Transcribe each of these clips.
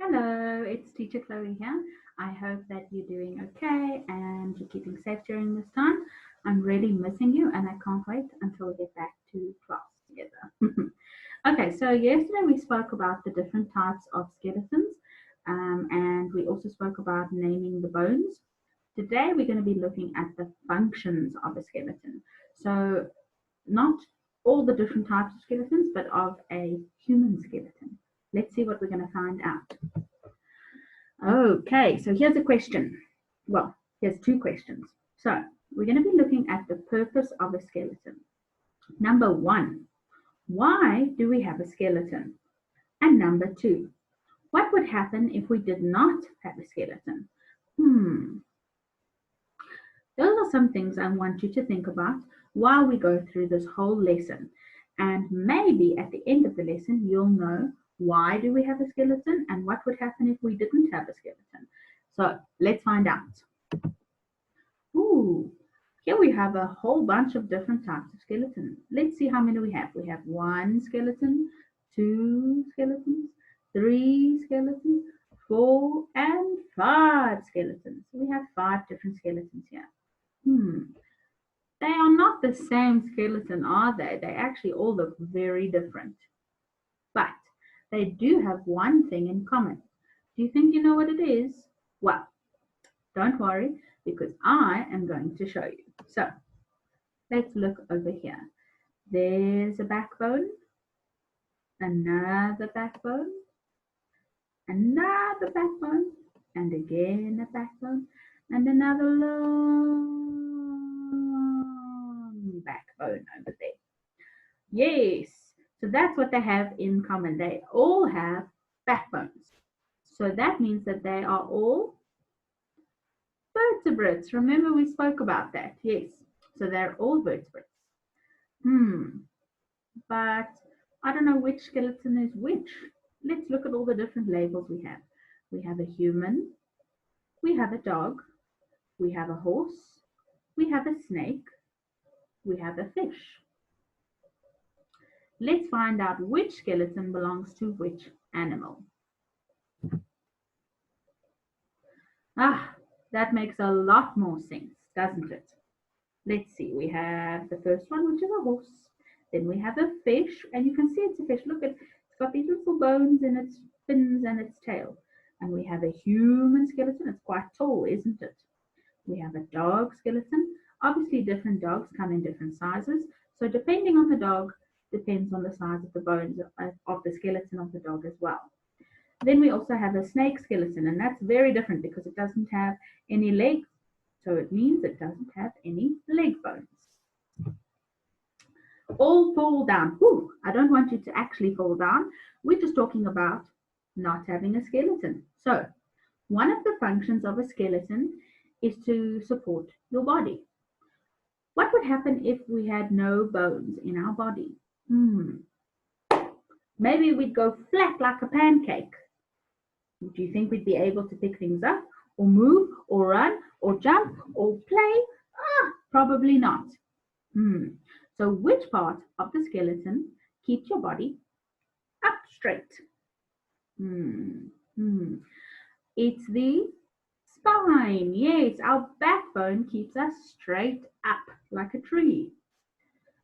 Hello, it's Teacher Chloe here. I hope that you're doing okay and you're keeping safe during this time. I'm really missing you and I can't wait until we get back to class together. Okay, so yesterday we spoke about the different types of skeletons and we also spoke about naming the bones. Today we're going to be looking at the functions of a skeleton. So, not all the different types of skeletons, but of a human skeleton. Let's see what we're going to find out. Okay, so here's a question. Well, here's two questions. So we're going to be looking at the purpose of a skeleton. Number one, why do we have a skeleton? And number two, what would happen if we did not have a skeleton? Those are some things I want you to think about while we go through this whole lesson. And maybe at the end of the lesson, you'll know why do we have a skeleton and what would happen if we didn't have a skeleton. So let's find out. Ooh, here we have a whole bunch of different types of skeletons. Let's see how many we have. We have one skeleton, two skeletons, three skeletons, four, and five skeletons. We have five different skeletons here. They are not the same skeleton, are they? They actually all look very different. But they do have one thing in common. Do you think you know what it is? Well, don't worry, because I am going to show you. So let's look over here. There's a backbone, another backbone, another backbone, and again a backbone, and another long backbone over there. Yes, so that's what they have in common. They all have backbones. So that means that they are all vertebrates. Remember we spoke about that. Yes, so they're all vertebrates. But I don't know which skeleton is which. Let's look at all the different labels we have. We have a human, we have a dog, we have a horse, we have a snake, we have a fish. Let's find out which skeleton belongs to which animal. Ah, that makes a lot more sense, doesn't it? Let's see, we have the first one, which is a horse. Then we have a fish, and you can see it's a fish. Look, it's got these little bones in its fins and its tail. And we have a human skeleton. It's quite tall, isn't it? We have a dog skeleton. Obviously, different dogs come in different sizes. So depending on the dog, depends on the size of the bones of the skeleton of the dog as well. Then we also have a snake skeleton, and that's very different because it doesn't have any legs. So it means it doesn't have any leg bones. All fall down. Whew, I don't want you to actually fall down. We're just talking about not having a skeleton. So one of the functions of a skeleton is to support your body. What would happen if we had no bones in our body? Maybe we'd go flat like a pancake. Do you think we'd be able to pick things up or move or run or jump or play? Probably not. So which part of the skeleton keeps your body up straight? It's the spine. Yes, our backbone keeps us straight up like a tree.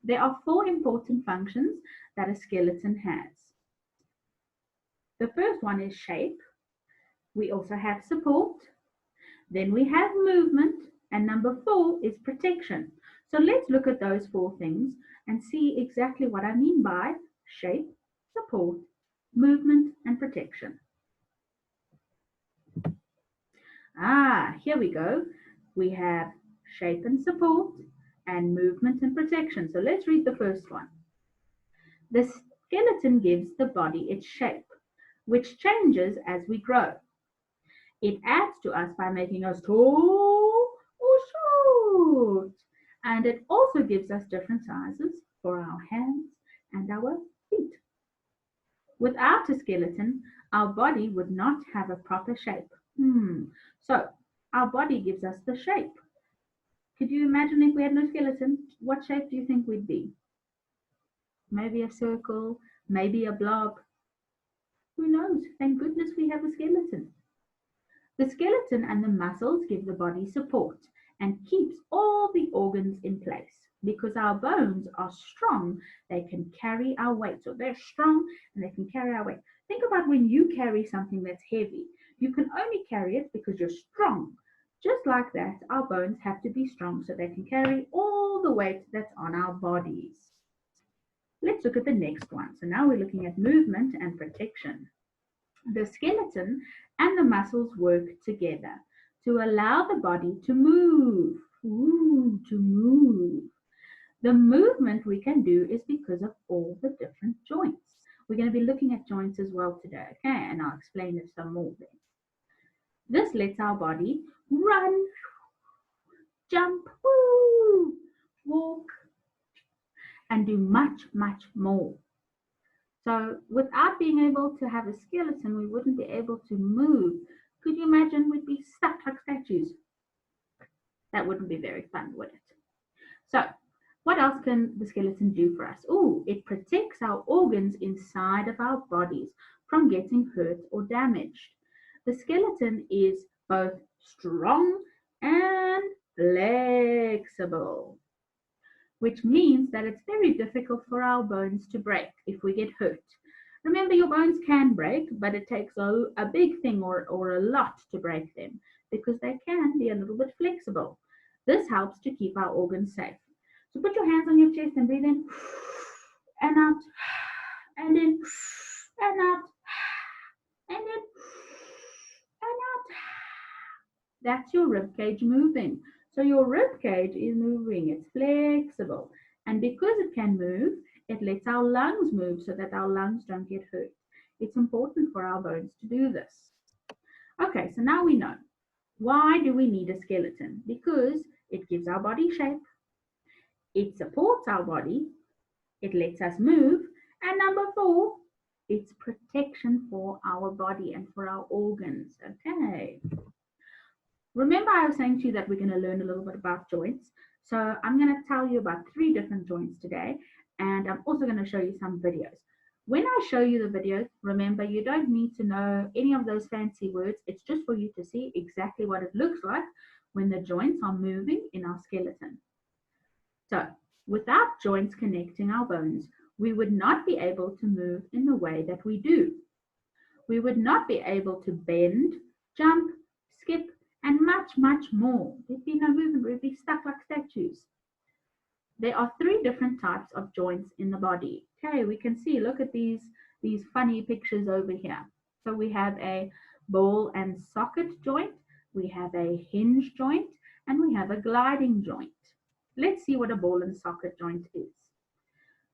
There are four important functions that a skeleton has. The first one is shape. We also have support. Then we have movement. And number four is protection. So let's look at those four things and see exactly what I mean by shape, support, movement, and protection. Here we go. We have shape and support and movement and protection. So let's read the first one. The skeleton gives the body its shape, which changes as we grow. It adds to us by making us tall or short. And it also gives us different sizes for our hands and our feet. Without a skeleton, our body would not have a proper shape. So our body gives us the shape. Could you imagine if we had no skeleton? What shape do you think we'd be? Maybe a circle, maybe a blob. Who knows? Thank goodness we have a skeleton. The skeleton and the muscles give the body support and keeps all the organs in place. Because our bones are strong, they can carry our weight. So they're strong and they can carry our weight. Think about when you carry something that's heavy. You can only carry it because you're strong. Just like that, our bones have to be strong so they can carry all the weight that's on our bodies. Let's look at the next one. So now we're looking at movement and protection. The skeleton and the muscles work together to allow the body to move. Ooh, to move. The movement we can do is because of all the different joints. We're going to be looking at joints as well today, okay? And I'll explain it some more then. This lets our body run, jump, woo, walk, and do much, much more. So without being able to have a skeleton, we wouldn't be able to move. Could you imagine we'd be stuck like statues? That wouldn't be very fun, would it? So what else can the skeleton do for us? Oh, it protects our organs inside of our bodies from getting hurt or damaged. The skeleton is both strong and flexible, which means that it's very difficult for our bones to break if we get hurt. Remember, your bones can break, but it takes a big thing or a lot to break them because they can be a little bit flexible. This helps to keep our organs safe. So put your hands on your chest and breathe in and out, and in and out, and in and out. That's your rib cage moving. So your rib cage is moving, it's flexible. And because it can move, it lets our lungs move so that our lungs don't get hurt. It's important for our bones to do this. Okay, so now we know. Why do we need a skeleton? Because it gives our body shape, it supports our body, it lets us move, and number 4, it's protection for our body and for our organs. Okay. Remember I was saying to you that we're going to learn a little bit about joints. So I'm going to tell you about 3 different joints today, and I'm also going to show you some videos. When I show you the videos, remember you don't need to know any of those fancy words. It's just for you to see exactly what it looks like when the joints are moving in our skeleton. So without joints connecting our bones, we would not be able to move in the way that we do. We would not be able to bend, jump, skip, and much, much more. There'd be no movement. We'd be stuck like statues. There are 3 different types of joints in the body. Okay, we can see, look at these funny pictures over here. So we have a ball and socket joint, we have a hinge joint, and we have a gliding joint. Let's see what a ball and socket joint is.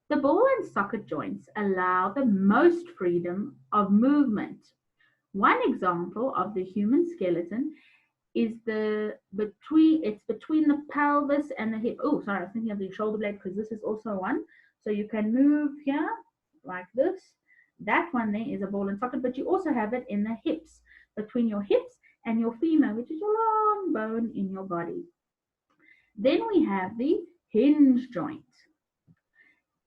The ball and socket joints allow the most freedom of movement. One example of the human skeleton is between the pelvis and the hip. Oh, sorry, I was thinking of the shoulder blade because this is also one. So you can move here like this. That one there is a ball and socket, but you also have it in the hips, between your hips and your femur, which is your long bone in your body. Then we have the hinge joint.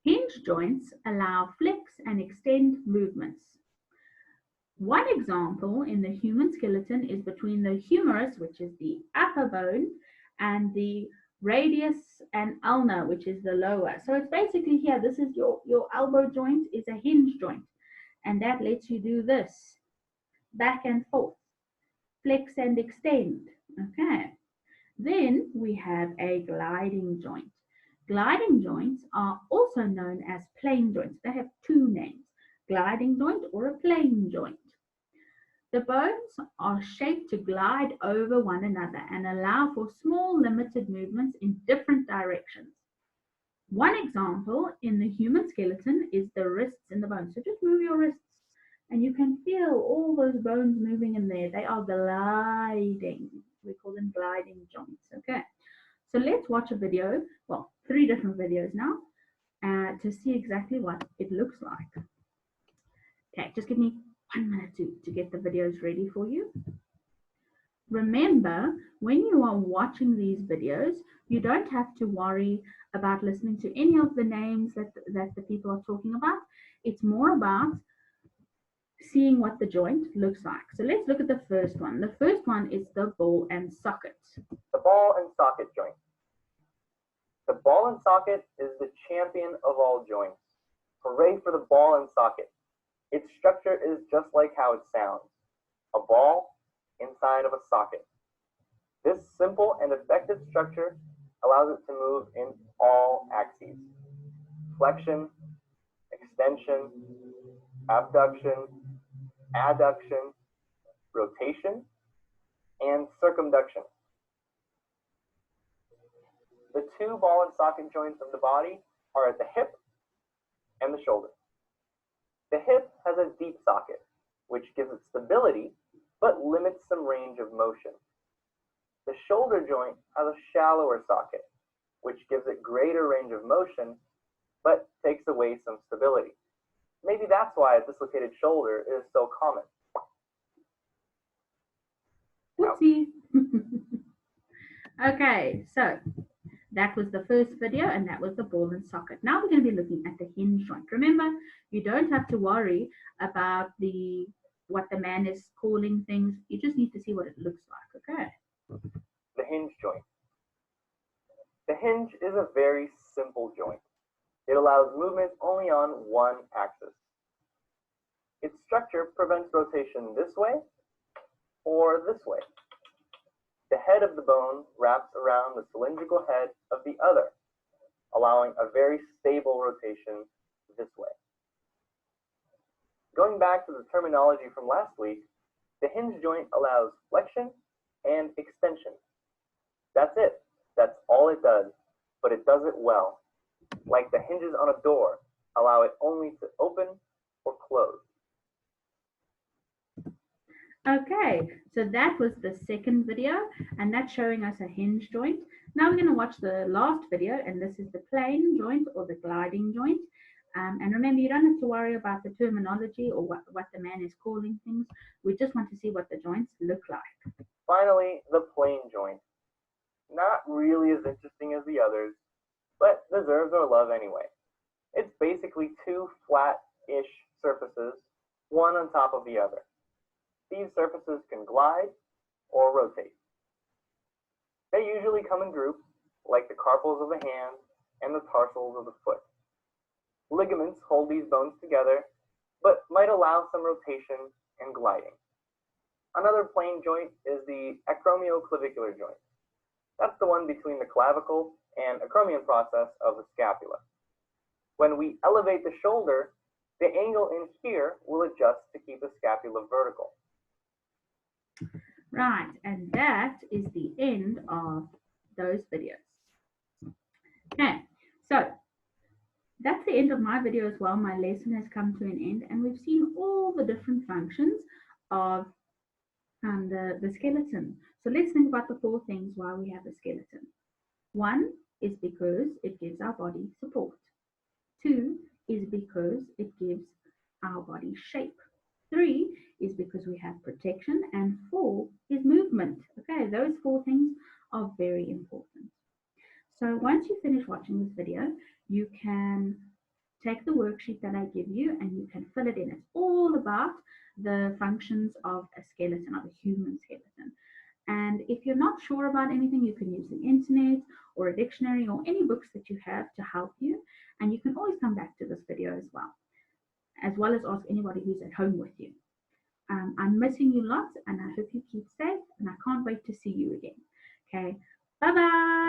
Hinge joints allow flex and extend movements. One example in the human skeleton is between the humerus, which is the upper bone, and the radius and ulna, which is the lower. So it's basically here, this is your elbow joint is a hinge joint, and that lets you do this, back and forth, flex and extend, okay? Then we have a gliding joint. Gliding joints are also known as plane joints. They have 2 names, gliding joint or a plane joint. The bones are shaped to glide over one another and allow for small limited movements in different directions. One example in the human skeleton is the wrists in the bone. So just move your wrists and you can feel all those bones moving in there. They are gliding. We call them gliding joints. Okay. So let's watch a video, well, 3 different videos now, to see exactly what it looks like. Okay, just give me 1 minute to get the videos ready for you. Remember, when you are watching these videos, you don't have to worry about listening to any of the names that the people are talking about. It's more about seeing what the joint looks like. So let's look at the first one. The first one is the ball and socket. The ball and socket joint. The ball and socket is the champion of all joints. Hooray for the ball and socket. Its structure is just like how it sounds. A ball inside of a socket. This simple and effective structure allows it to move in all axes. Flexion, extension, abduction, adduction, rotation, and circumduction. The two ball and socket joints of the body are at the hip and the shoulder. The hip has a deep socket, which gives it stability, but limits some range of motion. The shoulder joint has a shallower socket, which gives it greater range of motion, but takes away some stability. Maybe that's why a dislocated shoulder is so common. Whoopsie. Okay, so that was the first video, and that was the ball and socket. Now we're going to be looking at the hinge joint. Remember, you don't have to worry about what the man is calling things. You just need to see what it looks like, okay? The hinge joint. The hinge is a very simple joint. It allows movement only on one axis. Its structure prevents rotation this way or this way. The head of the bone wraps around the cylindrical head of the other, allowing a very stable rotation this way. Going back to the terminology from last week, the hinge joint allows flexion and extension. That's it. That's all it does, but it does it well. Like the hinges on a door, allow it only to open or close. Okay, so that was the second video, and that's showing us a hinge joint. Now we're going to watch the last video, and this is the plane joint or the gliding joint. And remember, you don't have to worry about the terminology or what the man is calling things. We just want to see what the joints look like. Finally, the plane joint. Not really as interesting as the others, but deserves our love anyway. It's basically two flat-ish surfaces, one on top of the other. These surfaces can glide or rotate. They usually come in groups, like the carpals of the hand and the tarsals of the foot. Ligaments hold these bones together, but might allow some rotation and gliding. Another plane joint is the acromioclavicular joint. That's the one between the clavicle and acromion process of the scapula. When we elevate the shoulder, the angle in here will adjust to keep the scapula vertical. Right, and that is the end of those videos. Okay, so that's the end of my video as well. My lesson has come to an end, and we've seen all the different functions of the skeleton. So let's think about the 4 things why we have a skeleton. 1 is because it gives our body support. 2 is because it gives our body shape. 3 is because we have protection, and 4 is movement. Okay, those 4 things are very important. So once you finish watching this video, you can take the worksheet that I give you and you can fill it in. It's all about the functions of a skeleton, of a human skeleton. And if you're not sure about anything, you can use the internet or a dictionary or any books that you have to help you. And you can always come back to this video as well as ask anybody who's at home with you. I'm missing you lots, and I hope you keep safe, and I can't wait to see you again. Okay, bye-bye.